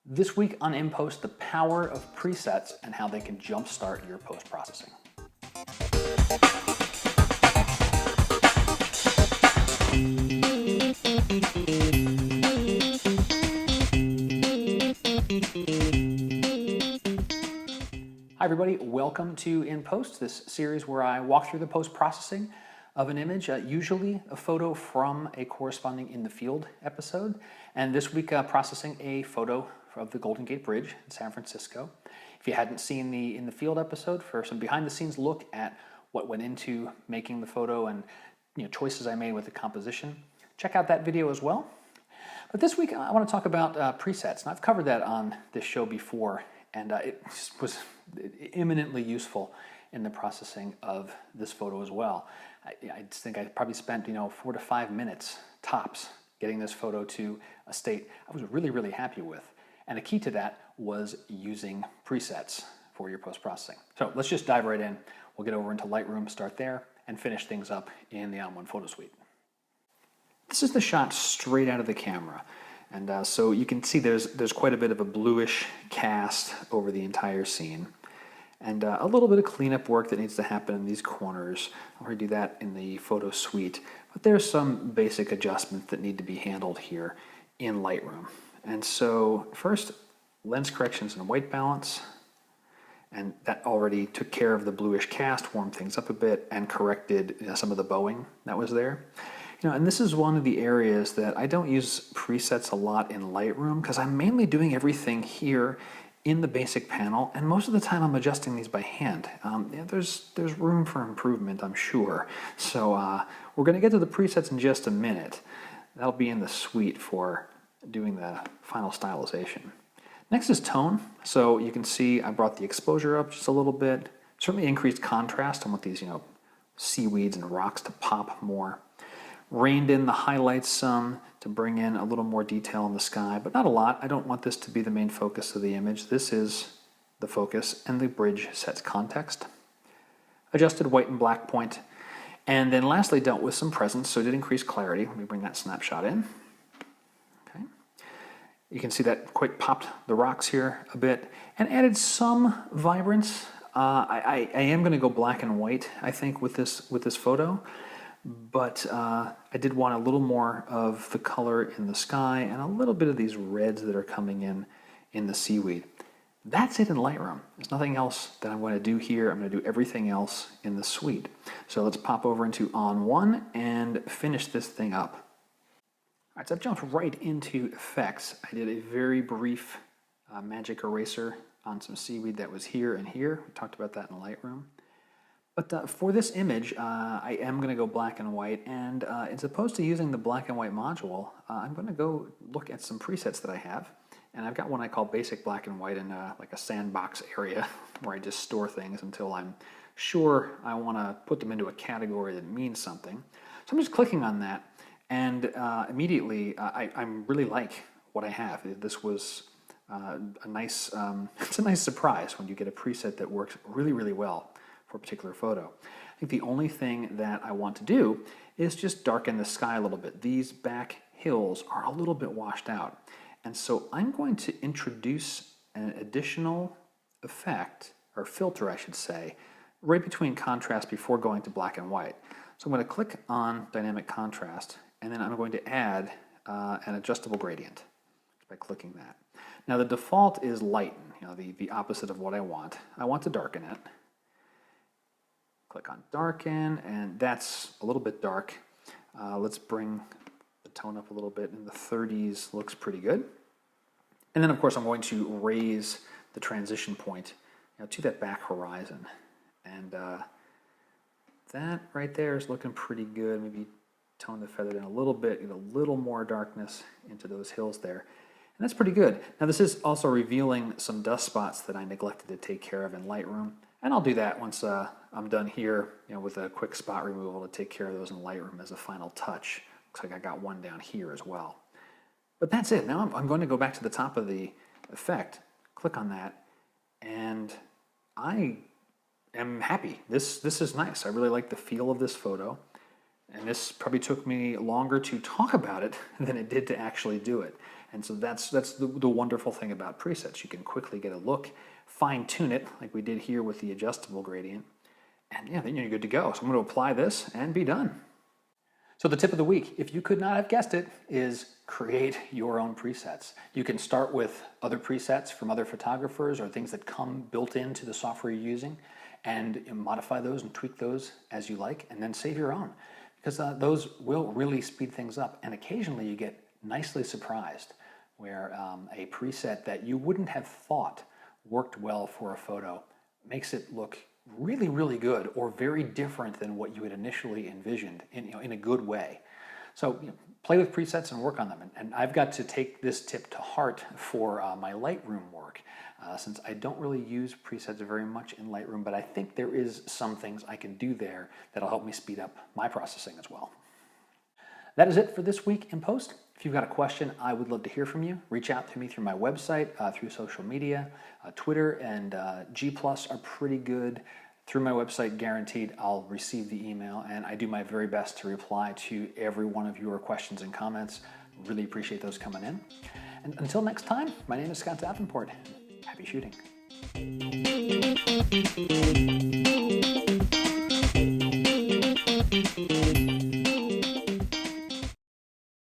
This week on In Post, the power of presets and how they can jumpstart your post-processing. Hi everybody, welcome to In Post, this series where I walk through the post-processing of an image, usually a photo from a corresponding in the field episode. And this week processing a photo of the Golden Gate Bridge in San Francisco. If you hadn't seen the in the field episode, for some behind the scenes look at what went into making the photo and choices I made with the composition, check out that video as well. But this week I want to talk about presets, and I've covered that on this show before, and it was eminently useful in the processing of this photo as well. I think I probably spent 4 to 5 minutes tops getting this photo to a state I was really happy with. And a key to that was using presets for your post-processing. So let's just dive right in. We'll get over into Lightroom, start there, and finish things up in the OnOne photo suite. This is the shot straight out of the camera. And so you can see there's quite a bit of a bluish cast over the entire scene. And a little bit of cleanup work that needs to happen in these corners. I'll already do that in the photo suite. But there's some basic adjustments that need to be handled here in Lightroom. And so first, lens corrections and white balance. And that already took care of the bluish cast, warmed things up a bit, and corrected some of the bowing that was there. And this is one of the areas that I don't use presets a lot in Lightroom because I'm mainly doing everything here in the basic panel, and most of the time I'm adjusting these by hand. There's room for improvement, I'm sure. So we're going to get to the presets in just a minute. That'll be in the suite for doing the final stylization. Next is tone. So you can see I brought the exposure up just a little bit. Certainly increased contrast. I want these seaweeds and rocks to pop more. Reined in the highlights some to bring in a little more detail in the sky, but not a lot. I don't want this to be the main focus of the image. This is the focus, and the bridge sets context. Adjusted white and black point. And then lastly, dealt with some presence, so it did increase clarity. Let me bring that snapshot in. Okay. You can see that quite popped the rocks here a bit and added some vibrance. I am going to go black and white, I think, with this photo. But I did want a little more of the color in the sky and a little bit of these reds that are coming in the seaweed. That's it in Lightroom. There's nothing else that I'm going to do here. I'm going to do everything else in the suite. So let's pop over into OnOne and finish this thing up. All right, so I've jumped right into effects. I did a very brief magic eraser on some seaweed that was here and here. We talked about that in Lightroom. But for this image, I am going to go black and white, and as opposed to using the black and white module, I'm going to go look at some presets that I have. And I've got one I call basic black and white in like a sandbox area where I just store things until I'm sure I want to put them into a category that means something. So I'm just clicking on that, and immediately I really like what I have. This was a nice, it's a nice surprise when you get a preset that works really well for a particular photo. I think the only thing that I want to do is just darken the sky a little bit. These back hills are a little bit washed out. And so I'm going to introduce an additional effect, or filter I should say, right between contrast before going to black and white. So I'm going to click on dynamic contrast, and then I'm going to add an adjustable gradient by clicking that. Now the default is lighten, the opposite of what I want. I want to darken it. Click on darken, and that's a little bit dark. Let's bring the tone up a little bit. In the 30s looks pretty good. And then of course I'm going to raise the transition point to that back horizon. And that right there is looking pretty good. Maybe tone the feather down a little bit, get a little more darkness into those hills there. And that's pretty good. Now this is also revealing some dust spots that I neglected to take care of in Lightroom. And I'll do that once I'm done here, with a quick spot removal to take care of those in Lightroom as a final touch. Looks like I got one down here as well. But that's it. Now I'm going to go back to the top of the effect, click on that, and I am happy. This is nice. I really like the feel of this photo. And this probably took me longer to talk about it than it did to actually do it. And so that's the wonderful thing about presets. You can quickly get a look, fine tune it like we did here with the adjustable gradient, and yeah, then you're good to go. So I'm going to apply this and be done. So the tip of the week, if you could not have guessed it, is create your own presets. You can start with other presets from other photographers or things that come built into the software you're using, and modify those and tweak those as you like, and then save your own, because those will really speed things up. And occasionally you get nicely surprised where a preset that you wouldn't have thought worked well for a photo makes it look really, really good, or very different than what you had initially envisioned in a good way. So play with presets and work on them. And I've got to take this tip to heart for my Lightroom work, since I don't really use presets very much in Lightroom, but I think there is some things I can do there that'll help me speed up my processing as well. That is it for this week in Post. If you've got a question, I would love to hear from you. Reach out to me through my website, through social media. Twitter and G+ are pretty good. Through my website, guaranteed I'll receive the email, and I do my very best to reply to every one of your questions and comments. Really appreciate those coming in. And until next time, my name is Scott Davenport. Happy shooting.